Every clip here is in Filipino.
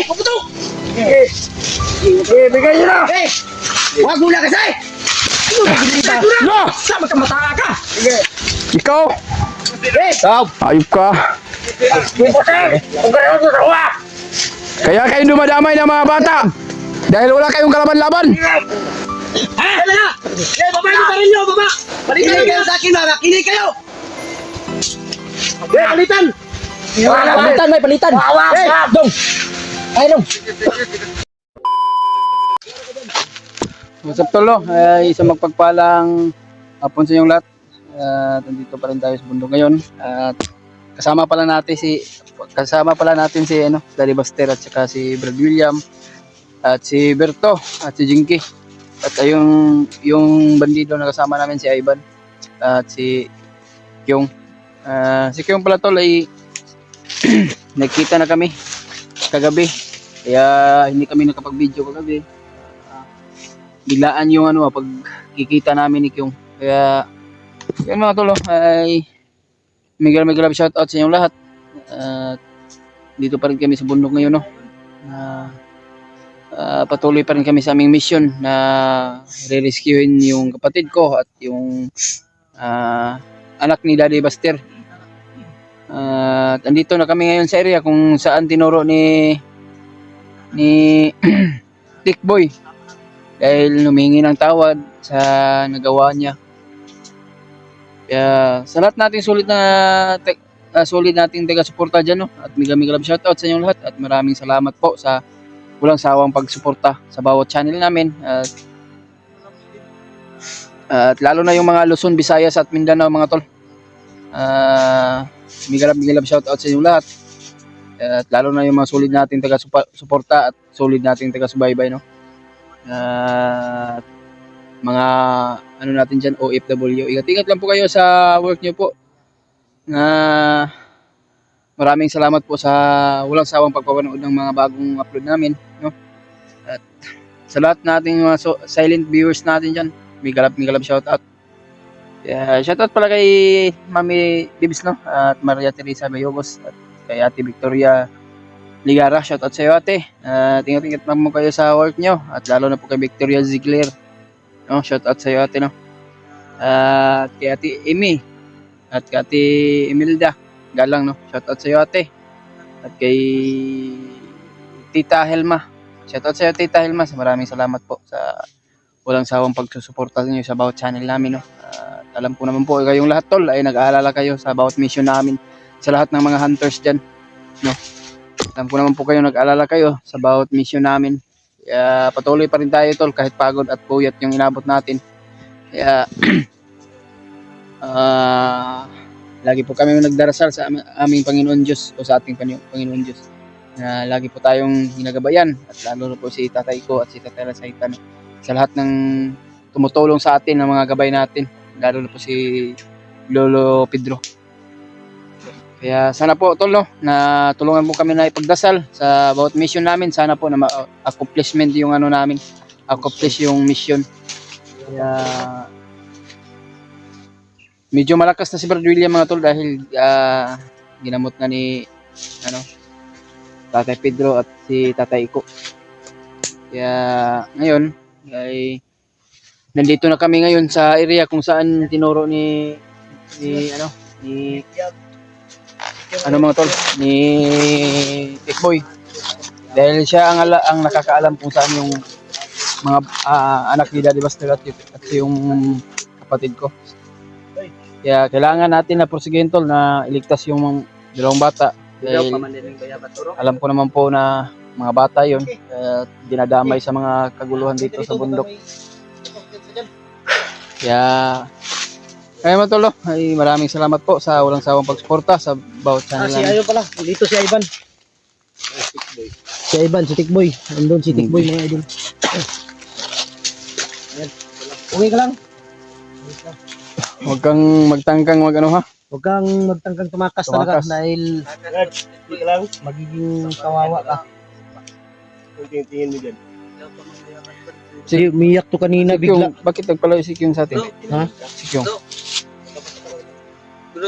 Puputok! Bigay nyo na! Huwag muna kasi! No! Sama ka mata ka! Ikaw! Stop! Ayop ka. Kaya kayo dumadamay ng mga bata. Dahil wala kayong kalaban-laban. Ha? Ano na? Baba nyo pa rin nyo! Baba! Balikan kayo sa akin mga! Kinig kayo! Palitan! Palitan, may palitan! Dong! Ay, dong! What's up, Tolo? Isang magpagpalang hapon sa inyong lahat. Nandito pa rin tayo sa bundok ngayon. At kasama pala natin si Daddy Buster at saka si Brad William at si Berto at si Jinky. At yung bandido na kasama namin si Ivan at si Kyung. Si Kyung pala, Tol, ay nagkita na kami kagabi. Kaya hindi kami nakapag-video kagabi. Biglaan yung pagkikita namin ni Kyung. Kaya yun mga Tol, ay mega love shoutout sa inyong lahat. Dito pa rin kami sa bundok ngayon, no. Patuloy pa rin kami sa aming mission na re-rescuein yung kapatid ko at yung anak ni Daddy Buster. Andito na kami ngayon sa area kung saan tinuro ni Tikboy dahil humingi ng tawad sa nagawa niya. Kaya sa lahat nating sulit nating taga-suporta dyan, no? At mega love shoutout sa inyong lahat at maraming salamat po sa walang sawang pagsuporta sa bawat channel namin at lalo na yung mga Luzon, Visayas at Mindanao mga tol. Mega love shoutout sa inyong lahat at lalo na yung mga sulit nating taga-suporta at sulit nating taga-subaybay, no? At mga natin dyan, OFW, ingat-ingat lang po kayo sa work nyo po. Maraming salamat po sa walang sawang pagpapanood ng mga bagong upload namin, no? At sa lahat nating mga silent viewers natin dyan, mega love shoutout. Shoutout pala kay Mami Dibs, no? At Maria Teresa Bayogos at kay Ate Victoria Ligara, shoutout sa iyo, ate. At ingat-ingat lang mo kayo sa work nyo at lalo na po kay Victoria Ziegler, no? Shoutout sa iyo, ate, no? At kay Ate Amy at kay Ate Imelda Galang, no? Shoutout sa iyo, ate. At kay Tita Helma, shoutout sa iyo, Tita Helma. Maraming salamat po sa walang sawang pagsusuporta niyo sa bawat channel namin, no? Alam ko naman po kayong lahat, tol, ay nag-aalala kayo sa bawat mission namin, sa lahat ng mga hunters dyan, no? Alam ko naman po kayo, nag-aalala kayo sa bawat mission namin. Kaya patuloy pa rin tayo, tol, kahit pagod at puyat yung inabot natin. Kaya lagi po kami nagdarasal sa aming Panginoon Diyos o sa ating Panginoon Diyos na lagi po tayong ginagabayan at lalo na po si tatay ko at si tatay Rasaitan sa lahat ng tumutulong sa atin ng mga gabay natin, lalo na po si Lolo Pedro. Kaya sana po, tol, no, na tulungan po kami na ipagdasal sa bawat mission namin. Sana po na ma-accomplishment yung namin, accomplish yung mission. Kaya medyo malakas na si Brad William, mga tol, dahil ginamot na ni Tatay Pedro at si Tatay Iko. Kaya ngayon ay nandito na kami ngayon sa area kung saan tinuro ni mga tol, ni Tikboy, dahil siya ang nakakaalam kung saan yung mga anak ni Daddy Buster at yung kapatid ko. Kaya kailangan natin na porsigihin, tol, na iligtas yung dalawang bata. Dahil alam ko naman po na mga bata yun, dinadamay sa mga kaguluhan dito sa bundok. Kaya mga tol, ay maraming salamat po sa walang sawang pagsuporta sa bawat channel namin. Ayun pala, dito si Ivan. Si Ivan, si Tikboy. Nandun si Tikboy, mga idol. Uwi ka lang. Huwag kang magtangkang ha. Huwag kang magtangkang tumakas talaga dahil magiging kawawa ka. Tingin mo dyan. Si umiyak to kanina bigla. Bakit nagpalayo si Kyung sa atin? Ha? Si Kyung.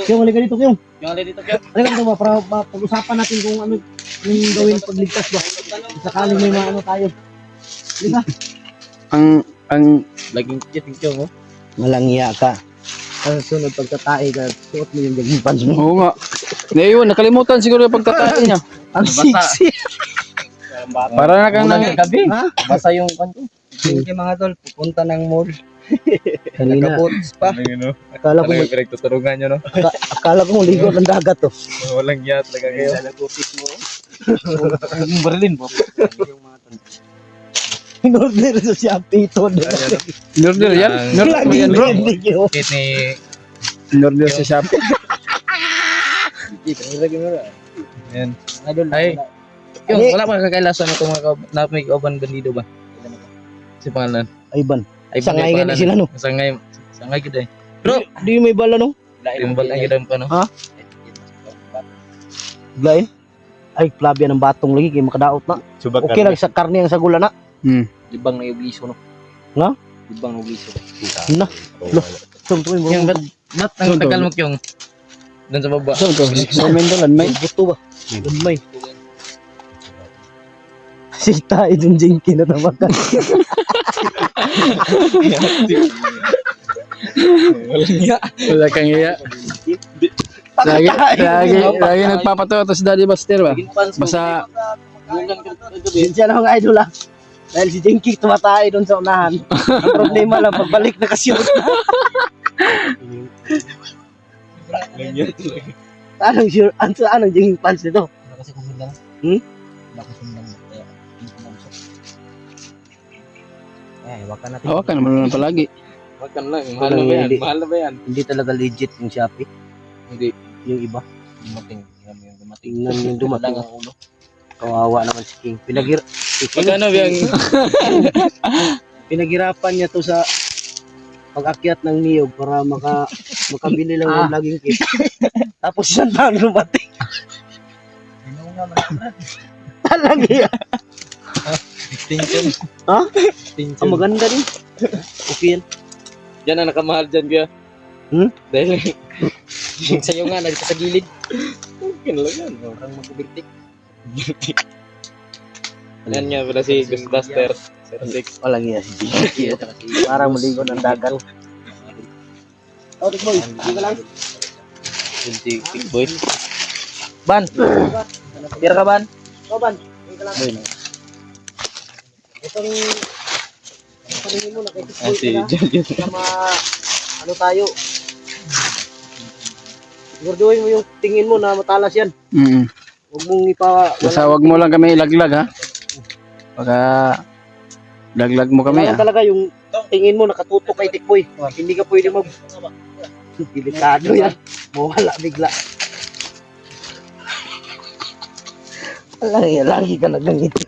Kyung, halika dito, Kyung. Halika dito, para pag-usapan natin kung ano Anong gawin pagligtas ba? Sakaling may maano tayo. Di ba? Ang Laging cute mo. Malangya ka. Ang sunod pagkatae ka, suot mo yung jogging pants mo. oo nga. Naiwan, nakalimutan siguro yung pagkatae niya. Ang sexy. Para na kang nang... gabi. Ha? Basa yung kanto. Hindi mga tol, pupunta ng mall. Kanina. Nakabots pa. Akala ko may pinagtuturungan nyo, no? akala ko ligo ng dagat to. Walang yat talaga kayo. Nag-office mo. Yung Berlin po. In-order sa Shopee ito. In-order yan? In-order mo yan, bro? Kit ni... In-order sa Shopee. Yan. Ay. Yung, wala pa kakailasan na itong mga na may kauban bandido ba? Si pangalan. Ayban. Ay, Sangay nga sila no. Sangay gid eh. Bro, di may bala no? Timbal ang gidam pa no. Ha? Lain? Ay, plabya ng batong lagi kay makadaot na. Okay lang sa karne ang sagula na. Libang na ibliso no. Nga? Libang na ibliso. Na. Lo. Tum Yung bat ang tagal mo yung doon sa baba. So, comment doon, may buto ba? May. Sita itong jinky na tamakan. wala kang iya. Lagi nagpapatawa to si Daddy Buster ba? Basta Yun siya na mga idol ah. Dahil si Jinky tumatay doon sa unahan. Ang problema lang, pagbalik na kasi na. Anong sure? Anong Jinky pants nito? Wag ka natin. hawakan naman palagi. Wag kan lang. Mahal na ba yan? Mahal na ba yan? Hindi talaga legit yung Shopee. Hindi. Yung iba. Dumating. Tingnan mo yung dumating. Tingnan yung dumating. Ang ulo. Kawawa naman si King. Magkano yung... Pinaghirapan niya to sa pag-akyat ng niyog para makabili lang ng laging kit. Tapos isang taon dumating. Talaga yan. Extinction. Ha? Extinction. Ang maganda din. Okay yan. Yan ang nakamahal dyan kaya. Dahil sa'yo nga, nagka sa gilid. Okay na lang yan. Parang magkubirtik. Yan nga pala si Ghostbuster 06. Walang iya si Jinky. Parang maligo ng dagat. Oh, boy. Hindi ka lang. Big boy. Ban. Pira ka, Ban? Oh, Ban. Hindi ka lang. Itong sabihin mo na kay Si Julian. sama ano tayo. Siguraduhin mo yung tingin mo na matalas yan. Huwag mong Basta wag mo lang kami ilaglag ha. Baka laglag mo kami kailangan talaga yung tingin mo nakatutok kay Tikboy. Hindi ka pwede mag delikado yan. Mawala bigla. Lagi ka nagangiti.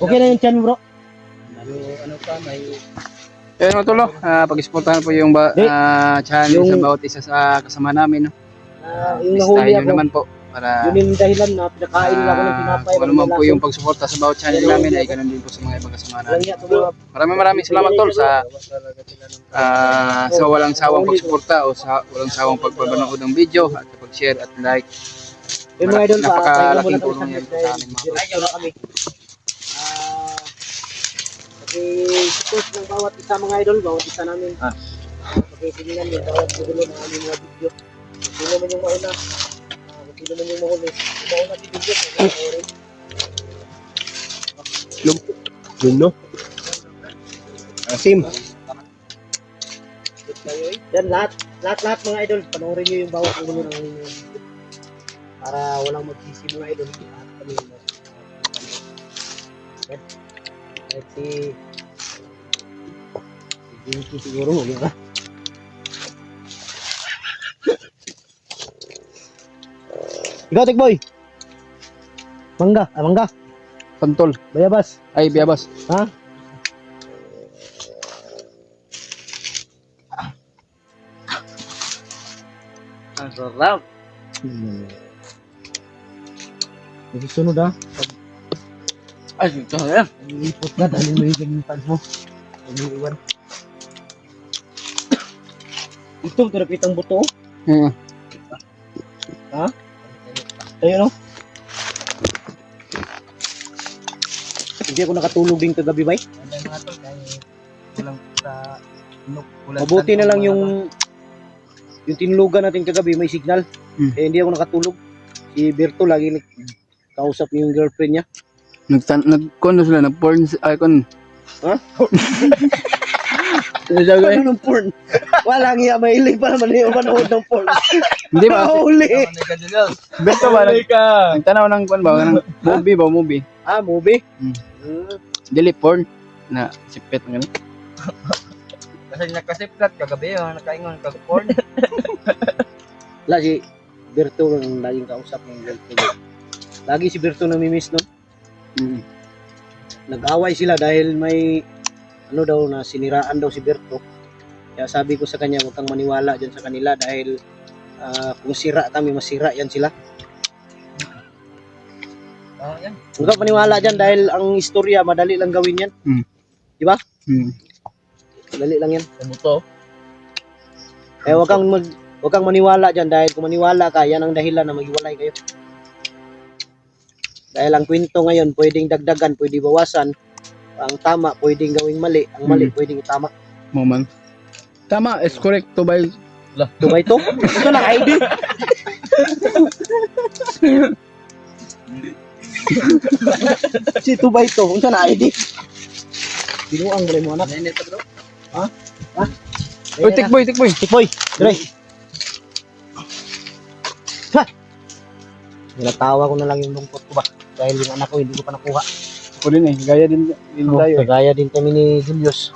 Okay na yung chan bro. Ano pa may Kaya matulo, pag-sportahan po yung channel sa bawat isa sa kasama namin. No? yung nahuli Listahin nyo ako. naman po para Yun yung dahilan na pinakain lang ako ng tinapay. kung ano man po yung pagsuporta sa bawat channel namin ay ganun din po sa mga ibang kasama namin. Maraming salamat tol sa walang sawang pagsuporta o sa walang sawang pagpapanood ng video at pag-share at like. Yung mga idol, Napakalaking tulong yan po sa amin mga tol. ayaw na kami. Pag-support ng bawat isa mga idol, bawat isa namin. Pag-itingan yung bawat gulo ng aming mga video. Kung sino man yung mauna, kung sino man yung mahuli, yung mauna si video, yun no? Asim. Yan lahat mga idol, panoorin nyo yung bawat gulo ng aming mga video. Para walang magsisi mga idol. Lahat kami yung kahit si Jinky siguro mo ba? Ikaw Tikboy. Mangga. Pantol. Bayabas. Ay, biyabas. Ha? Ang sarap. Susunod ha. Ay, ito na yan. Ipot ka, dahil mo yung gaging pants mo. Huwag mo iwan. Ito, turapitang buto. Yeah. Ha? Ayun, no? Hindi ako nakatulog din kagabi, bay. Ano mga tol, kaya kulang sa Mabuti na lang yung tinulugan natin kagabi may signal. Eh, hindi ako nakatulog. Si Berto lagi kausap yung girlfriend niya. Nag-con sila, nag-porn icon. Ha? Ano siya gawin? Ano ng porn? Walang iya, mahilig pa naman yung manood ng porn. Hindi ba? Mahuli! Beto ba? Nagtanaw ng kon ba? Ng movie. Ah, movie? Dili porn. Na sipet ng gano'n. Kasi nakasiplat kagabi yung nakaingon kag porn. Wala si Berto ang laging kausap ng girlfriend niya. Lagi si Berto namimiss, no? Nag-away sila dahil may ano daw na siniraan daw si Berto. Kaya sabi ko sa kanya, huwag kang maniwala dyan sa kanila dahil kung sira kami, masira yan sila. Yan. Huwag kang maniwala dyan dahil ang istorya, madali lang gawin yan. Di ba? Madali lang yan. Ano to? Kaya huwag kang maniwala dyan dahil kung maniwala ka, yan ang dahilan na maghiwalay kayo. Dahil ang kwento ngayon, pwedeng dagdagan, pwedeng bawasan. Ang tama, pwedeng gawing mali. Ang mali, pwedeng itama. Moment. Tama, is correct to by 2x2? Ito lang ID. Si 2x2, kung saan ID? Binuang mo mo anak. Ha? Uy, tikboy. Tikboy, dire. Ha! Nilatawa ko na lang yung lungkot ko ba? Dahil yung anak ko hindi ko pa nakuha. Ako din eh, gaya din tayo. Kagaya din kami ni Julius.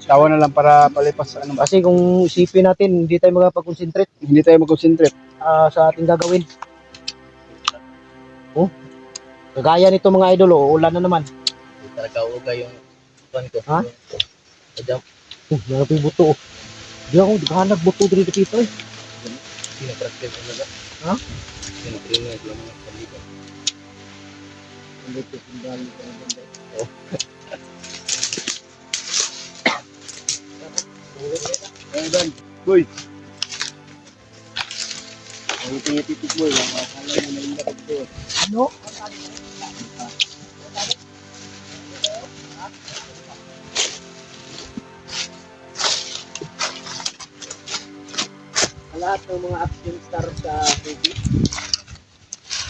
Tawa na lang para palipas sa ano. Kasi kung isipin natin, hindi tayo makapag-concentrate Hindi tayo mag-concentrate. sa ating gagawin. Oh, kagaya nito mga idol, uulan na naman. Talaga uga yung pan ko. Ha? Adam, Narap yung buto. Di ako, naghanap buto dito dito eh. pinapractice mo na. Ha? Pinapractice lang mga palitan. Boy. Ay, titik mo lang. Akala mo na yung lakad ko. Ano? Lahat ng mga action star sa TV,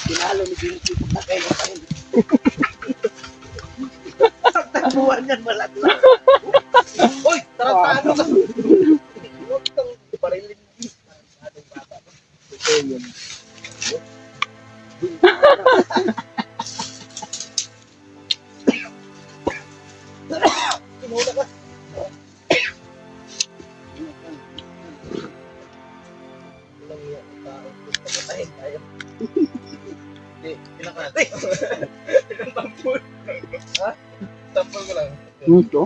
pinalo ni Vinci kung nakailan pa rin. Takbuhan yan, malaglag. Uy, tarantado ka. Huwag kang parilin. Ating bata. Ito yun. Sinula ka. Walang iya ang tao. Pagkatahin tayo. Hindi, pinakatay. Tampol. Ha? Tampol ko lang. Ito?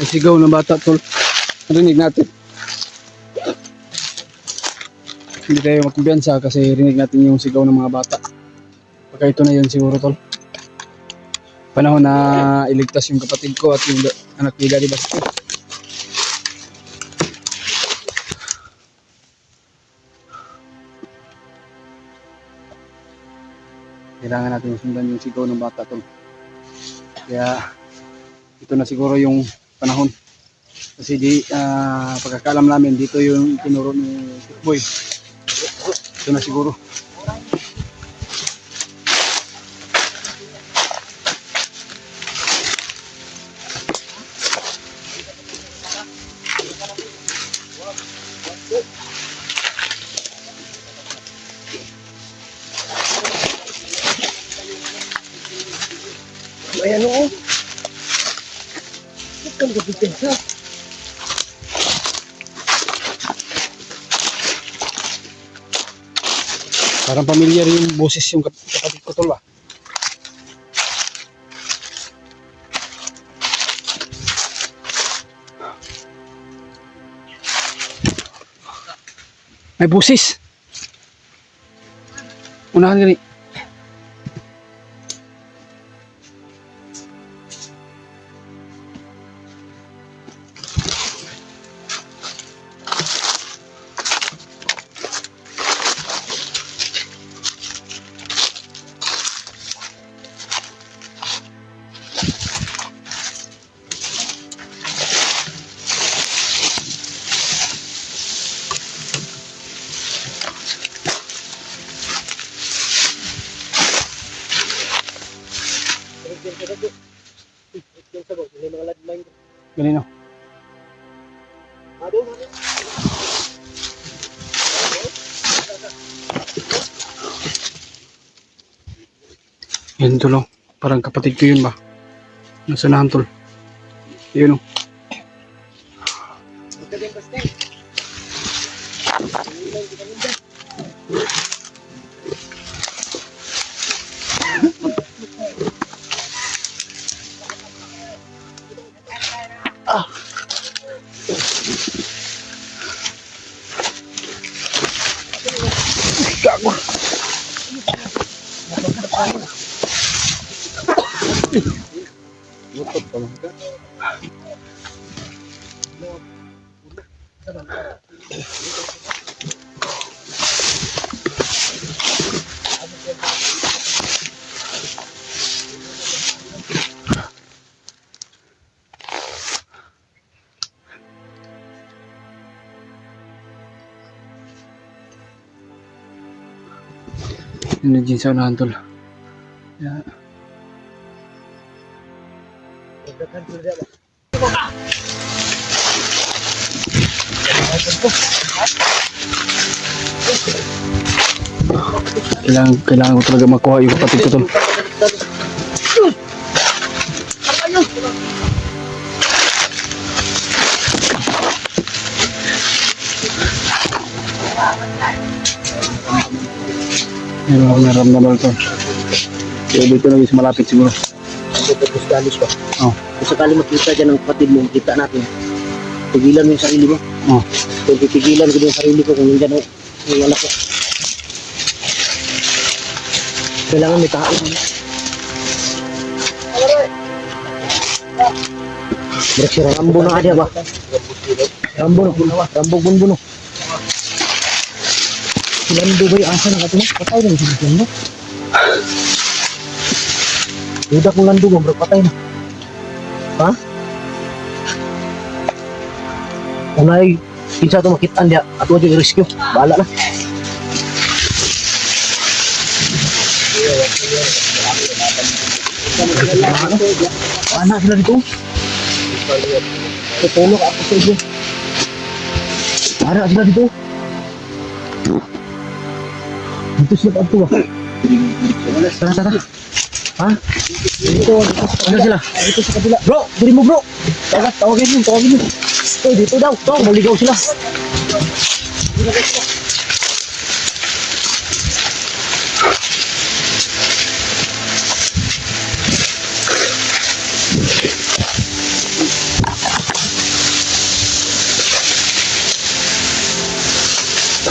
May sigaw na bata, tol. Rinig natin. Hindi tayo magkumpiyansa kasi rinig natin yung sigaw ng mga bata. Pagka ito na yun siguro, tol. Panahon na iligtas yung kapatid ko at yung anak ni Daddy Basko. Kailangan natin sundan yung sigaw ng bata, tol. Kaya ito na siguro yung panahon. Kasi pagkakalam namin dito yung tinuro ni Boy. Ito na siguro. Ayan oo. Ba't ka nagpipinsa? Parang pamilyar yung boses yung kapatid ko tol ah. May busis. Unahan gani. Ganino. Yan tol oh. Parang kapatid ko yun ba? Nasa nahan tol. Yun oh. Gago. Ini jeans sa unahan tol. Yeah. Kailangan ko talaga makuha yung kapatid ko tol. Yan ako naramdaman ito. Kaya dito na guys, malapit siguro. Tapos galis pa. Oh. Kung sakali makita dyan ng kapatid mo, kita natin. Pigilan mo yung sarili mo. Oh. Kung pipigilan ko yung sarili ko, kung hindi dyan yung anak ko. Kailangan may tao. Direk si Rambo na ada ba? Rambo na. Rambo bunbuno. Si Lando ba yung asa na katulog? Patay na yung si Lando. Udah kung Lando mo, bro, patay na. Ha? Unay, kinsa ito makitaan dia. Ato aja i-rescue. Bahala na. Anak sila dito. Tutulog ako sa iyo. Anak sila dito. Dito sila pa ito. Tara, tara. Ha? Dito, ano sila? Dito sa kabila. Bro, diri mo bro. Tawagin yun. Dito daw. Maligaw sila.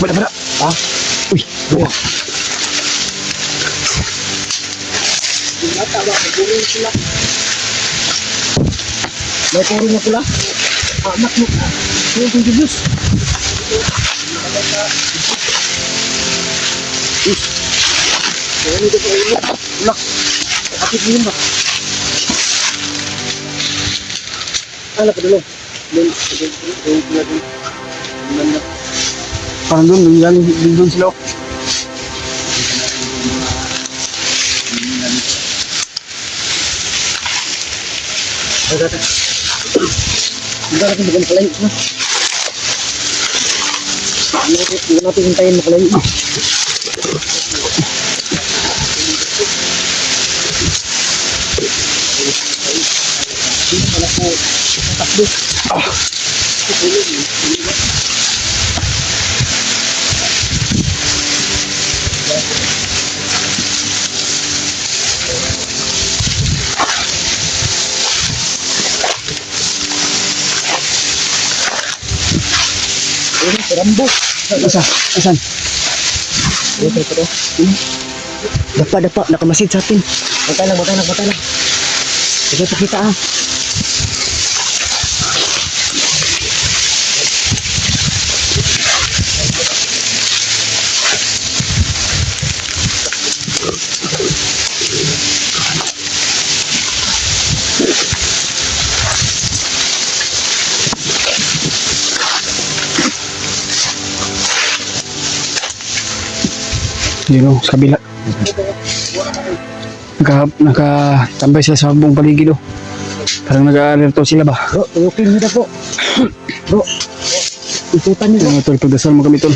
Bada. Ha? Uy, bro. May puro na pula. Anak mo. Thank you, Diyos. Ano ito po yun? Ulak. Kapit mo yun ba? Anak ka dulong. Parang doon sila. Hindi natin bigyan makalayo. Hindi natin hintayin makalayo. Rambo. Asan? Dapa, nakamasid sa atin. Bata lang. Sige, pakita ah. Yun o, sa kabila. Nakatambay sila sa buong paligid o. Parang nag-alerto sila ba? Bro, tuyukin nyo na po. Bro, ikutan nyo. Tol, pagdasal mo kami tol.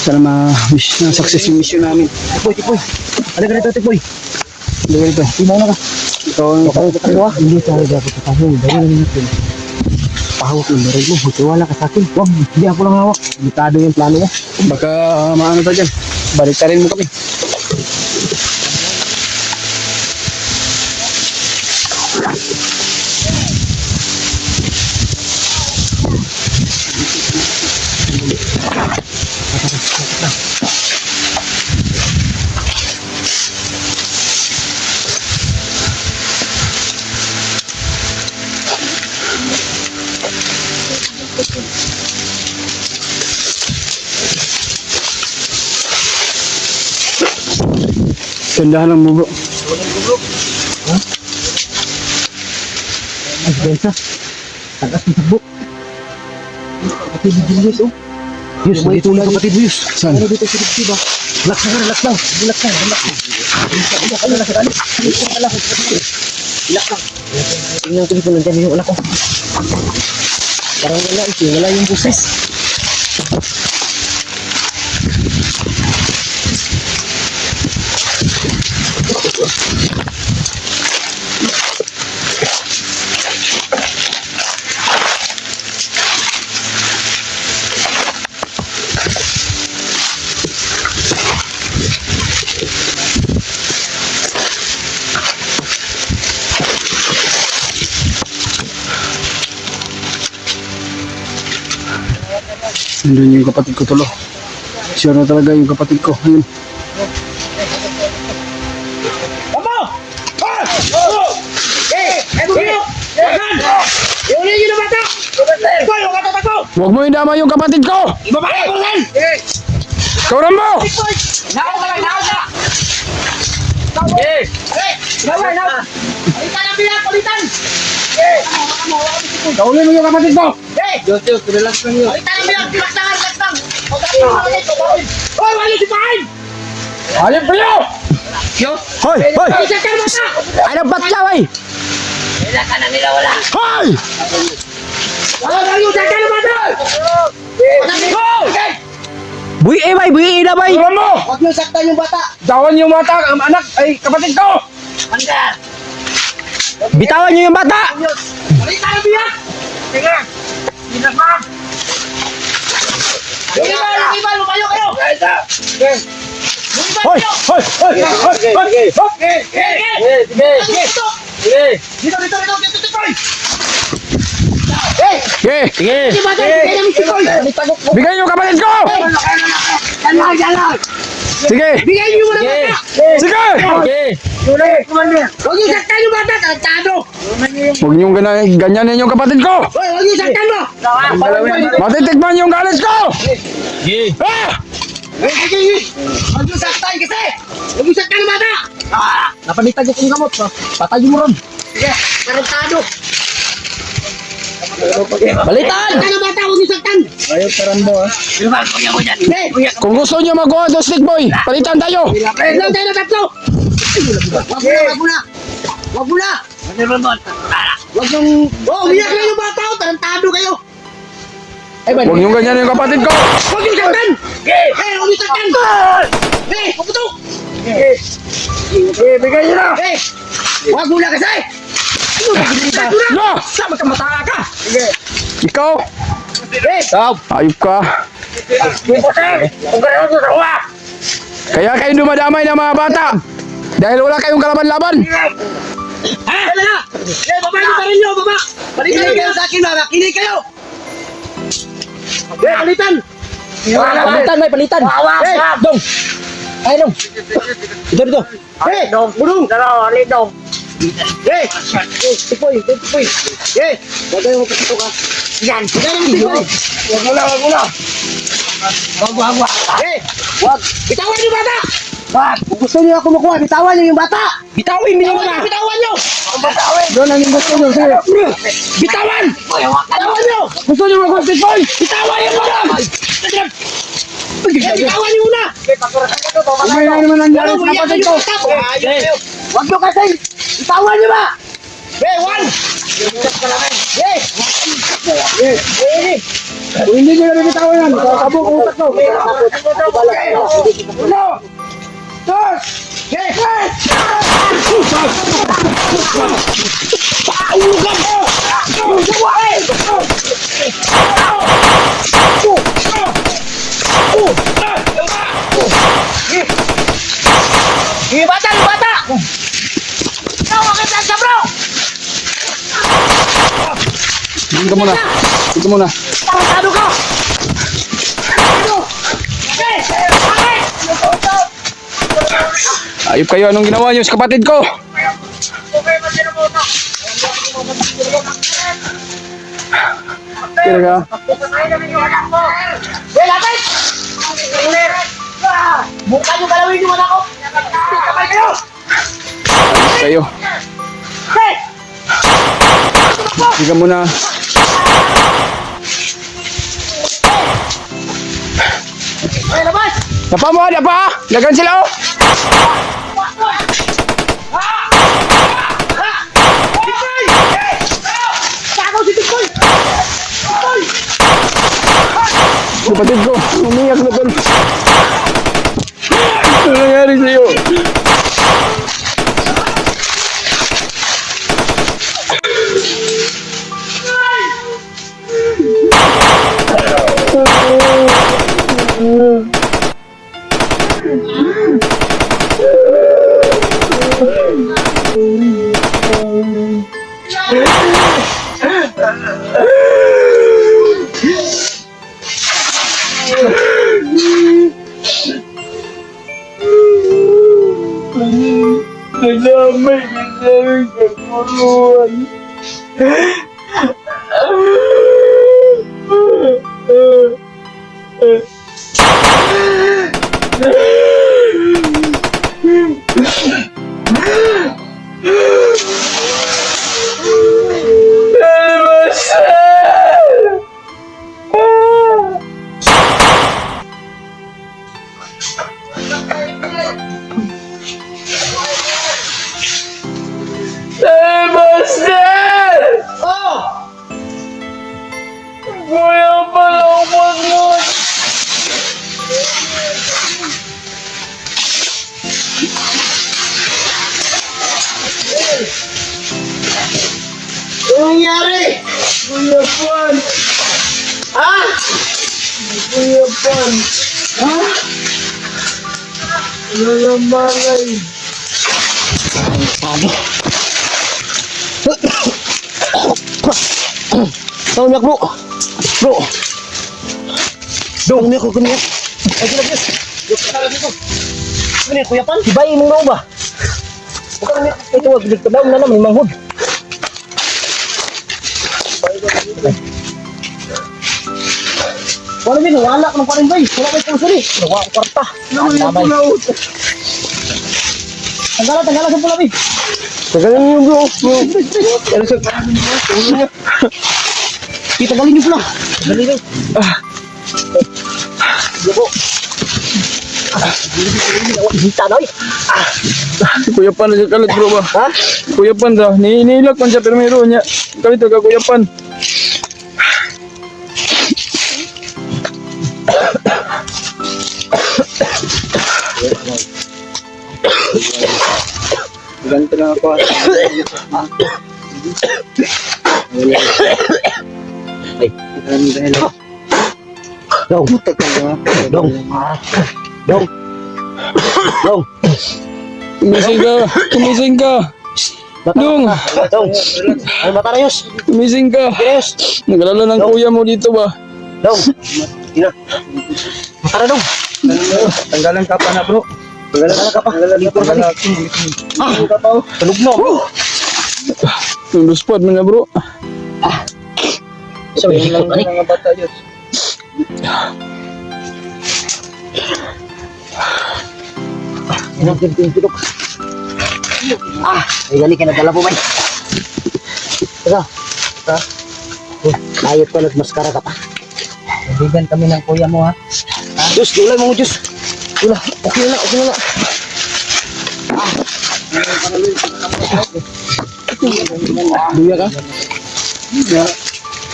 Sana ma-success yung mission namin. Tipoy. Ano ka nito, Tipoy? Dito ito. Imaw na ka. Ikaw ang Hindi tayo dapat tayo. Dahil namin natin. Pahawak yung baril mo. Magtiwala ka sa akin. Wag, hindi ako lang hawak. Limitado yung plano mo. Baka maano pa dyan. Baliktarin mo kami. Gandahan lang mo bro. Ay, Bensa. Tagas ng sabok. Kapatid ni Julius, oh. Yus, may tulad kapatid mo, Yus. Saan? Ano dito si Dixie ba? Relax lang. Relax lang. Tingnan ko dito, nandyan yung anak ko. Parang wala yung buses. Nandun yung kapatid ko tulo. Sure na talaga yung kapatid ko. Ayun. Huwag mo indama yung kapatid ko! Ibabaya ko lang! Ikaw Rambo! Nakaw ka lang! Kulitan! Kaulin mo yung kapatid ko! Joseph, relax lang yun. Kulitan ang bilang! Relax lang! Hoy! Wali si Pahin! Ayun pa yun! Hoy! Isa ka naman na! Ano ba't ka, wey? Wala ka na nila wala! Hoy! Wala ka naman na! Buhi bay! Buhi na bay! Tulungan mo! Huwag niyo saktan yung bata! Dawan yung mata, ang anak, ay kapatid ko! Manda! Bitawan nyo yung bata! Kulitan ang bilang! Tingnan! Tingnan! Yung iba! Lumayo kayo! Hoy! Hoy! Hoy! Dito! Sige! Sige! Bigay yung kapatid ko! Sige! Bigyan niyo muna bata! Sige! Huwag niyo saktan yung bata! Tarantado! Huwag niyong ganyanin yung kapatid ko! Hoy! Huwag niyo saktan mo! Matitikman yung galit ko! Sige! Ah! Huwag niyo saktan kasi! Huwag niyo saktan yung bata! Napalitan yung gamot. Patay mo ron. Sige! Tarantado! Balitan! Saktan yung bata! Huwag niyo saktan! Ayaw tarambo ha. Hindi! Kung gusto niyo mag-go to stick boy, palitan tayo! Lang tayo na tatlo! Wag mo na! Wag mo na! Wag nang... Oh, umiyak na yung bata! Tarantado kayo! Huwag niyong ganyan yung kapatid ko! Huwag niyo saktan! Huwag niyo saktan! Puputok! Bigay niyo na! Wag mo na kasi! No! Sama ka mata ka! Ikaw? Ikaw! Ayop ka. Kaya kayo dumadamay ng mga bata. Dahil wala kayong kalaban-laban. Baba niyo pa rin nyo, baba! Balikan kayo sa akin, mga kinig kayo! Palitan! Palitan, may palitan! Dong! Ay, dong! Dito! Bulong! Dong! Tipoy! Huwag kayo magkasito ka. Yan! Huwag mo lang! Wag! Bitawan niyo bata! Wag! Kung gusto niyo ako makuha, bitawan niyo yung bata! Bitawin niyo na! Bitawan niyo! Doon ang gusto nyo. Sige. Bitawan! Bitawan niyo! Gusto nyo mag-constitution? Bitawan niyo muna! Bitawan niyo muna! Umay na naman nangyari sa kapatid ko. Huwag niyo kasi! Bitawan niyo ba? One! Kung hindi nyo na bibitawan yan, kakabok ang utak ko. Yung bata! Ikaw, bakit nasa bro? Dito muna. Ano ka? Ayop kayo, anong ginawa nyo sa kapatid ko? Kira ka? Lapit! Bukan yung galawin yung anak ko! Kapal kayo! Ayop kayo. Higa muna. Labas! Dapa mo, dapa! Lagan sila oh! Kapatid ko, umiyak na doon. Ano nangyari sa'yo? Nadamay kita rin sa kulungan. Ano nangyari? Kuya Pan! Ha? Kuya Pan! Ha? Nalamanay! Tawag niya bro. Bro. Dong niya ko kunya. Ay gila. Yo kasala dito. Ano kuya Pan? Ibay mong ba? Bukan niya ito wag dito daw na naman manghod. Wala din, wala ka ng parin bay. Wala kayo pang suri. Wala ko kwarta. Damay. Tagala sa pula bay. Tagalin niyo bro! Tagalin niyo pula. Tagalin niyo. Yoko. Hita na Si Kuya Pan na kalit bro ba? Ha? Kuya Pan daw, nilak man siya pero mayroon niya. Kalit ka Kuya Pan. Ganito lang ako. Dong, dong, dong, dong. Tumising ka! Tumising ka! Dong! Dong, ay mata na Yus. Tumising ka! Yus. Nagalala ng kuya mo dito ba? Dong, ina. Mata na dong. Tanggalan ka pa na bro. Tanggalan ka pa. Tanggalan ka pa. Tulog na. Yung luspad mo na bro. Sabi lang ni. Mga bata yun. Inang tintilok. Ay gali ka nadala po bay. Teka. Ha? Ayot ka nagmaskara ka pa. Nabigan kami ng kuya mo ha. Diyos, gulay mo Diyos. Gula, okay na, okay na. Duya ka?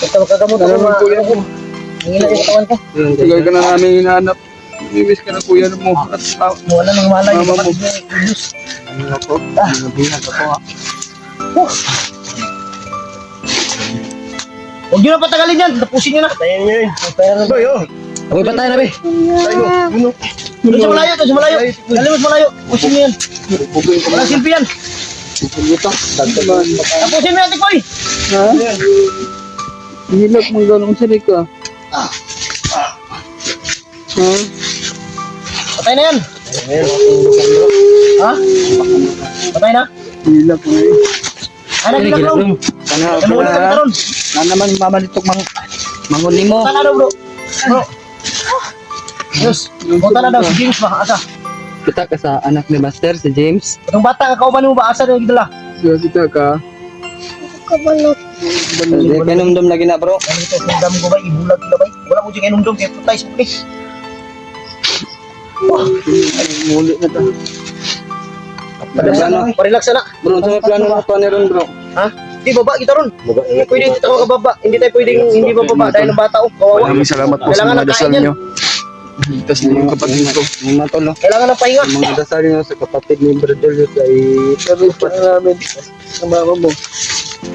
Ito kagamot ako Naman kuya mo. Hingin na yung katawan ka. Tagal ka na namin hinahanap. Namimiss ka ng kuya mo. At Wala nang malay. Mama mo. Diyos. Ano po? Nabihan ko po ha. Huwag nyo na patagalin yan. Tapusin nyo na. Tayo nyo yun. Pera na ba yun? Ako'y patay na ba? Tayo. Doon sa malayo, doon sa malayo. Dali mo sa malayo. Tapusin nyo yan. Walang silpi yan. Tapusin mo yan, Tikoy. ha? Hilak mong ganong sirik ka. Ha? Patay na yan. Ha? Patay na? Hilak mo eh. Ano ginagawa? Ano ulit kami karon? Na naman mamalitok mangunin mo. Punta na daw bro. Bro. Yes. Punta na daw si James ba? Asa? Kita ka sa anak ni Master, si James. Itong bata nga kauban mo ba? Asa daw gidala? Kaya kita ka. Kanumdum lagi na bro. Ano ito? Kung dami ko ba? Ibulag ko na ba? Wala mo dyan inumdum. Kaya putay sa puli. Muli na ta. Parelax na. Bro, sa may plano na pa ni Ron bro. Ha? Di baba kita ron. Hindi pwede dito tayo kababa. Hindi tayo pwedeng hindi bababa dahil ng bata oh. Kawawa. Maraming salamat po sa Kailangan mga ng dasal kain yan. nyo. Ligtas na yung kapatid ko. Yung matulong. Kailangan ng pahinga. Yung mga dasal niyo sa kapatid ni Brother Julius ay Sabi pa na namin sa mama mo.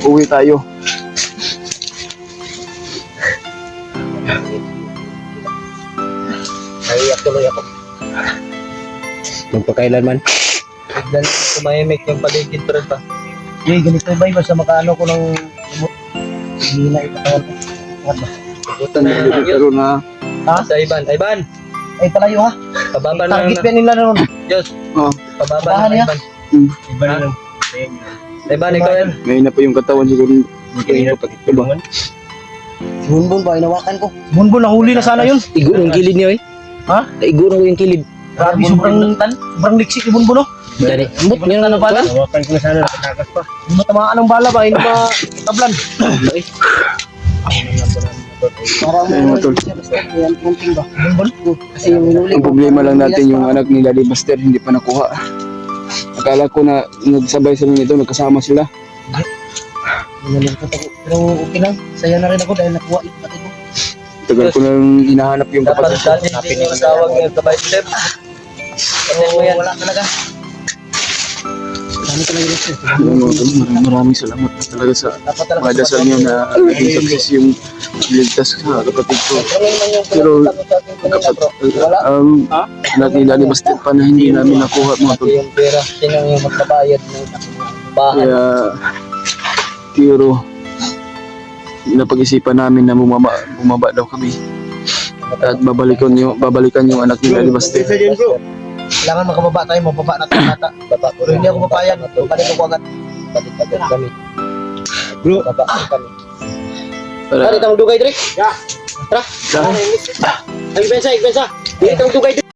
Uwi tayo. Naiyak tuloy ako. magpakailanman. Biglang tumahimik yung paligid pero pa. Eh, ganito ba? Basta makaano ko ng lumot. Hindi na ipatawan ko. What ba? Buta na yun. Pero na. Ha? Sa Ivan. Ivan! Ay, palayo ha? Pababa na Target lang. pa nila ron. Diyos! Oh. Pababa Bahan na niya? Ivan. Iba na lang. Ivan, ikaw yan. May na pa yung katawan siguro. Yung kapatid ko ba? Si Bunbun ba? Inawakan ko. Si Bunbun, nahuli na sana yun. Igo ng kilid niyo eh. Ha? Igo ng yung kilid. Grabe, sobrang liksik ni Bunbun oh. Dali. Ambot, meron na bala. Inawakan ko na sana. Nakatakas pa. Hindi matamaan ng bala ba? Hindi ba tablan? Para Ayun, mo matol. yan, kunting ba? Bunbun? Kasi yung hinuli Ang problema lang natin yung anak ni Daddy Buster hindi pa nakuha. Akala ko na nagsabay sila nito, nagkasama sila. Nalungkot ako. Pero okay lang. Saya na rin ako dahil nakuha yung kapatid ko. Tagal ko nang hinahanap yung kapatid ko. Dati din yung tawag niya sa Vice Step. Patay mo yan. Wala talaga. Dami talaga rin siya. Ayun, mga tol, maraming salamat na talaga sa Dapat talaga mga dasal nyo na naging success yung ligtas sa kapatid ko. Pero Wala. anak ni Daddy Buster pa na hindi namin nakuha mga tol. Yung pera, sino yung magbabayad ng bahan. Kaya pero napag-isipan namin na bumaba daw kami. At babalikan yung anak ni Daddy Buster. Kailangan makababa tayo, mababa natin nata. Pero hindi ako papayag. Balik ako agad. Balik kami. Bro. Baba kami. Para Tara, itang dugay, Dre. Tara. Tara. Ay, Bensa. Dito ang dugay, Dre.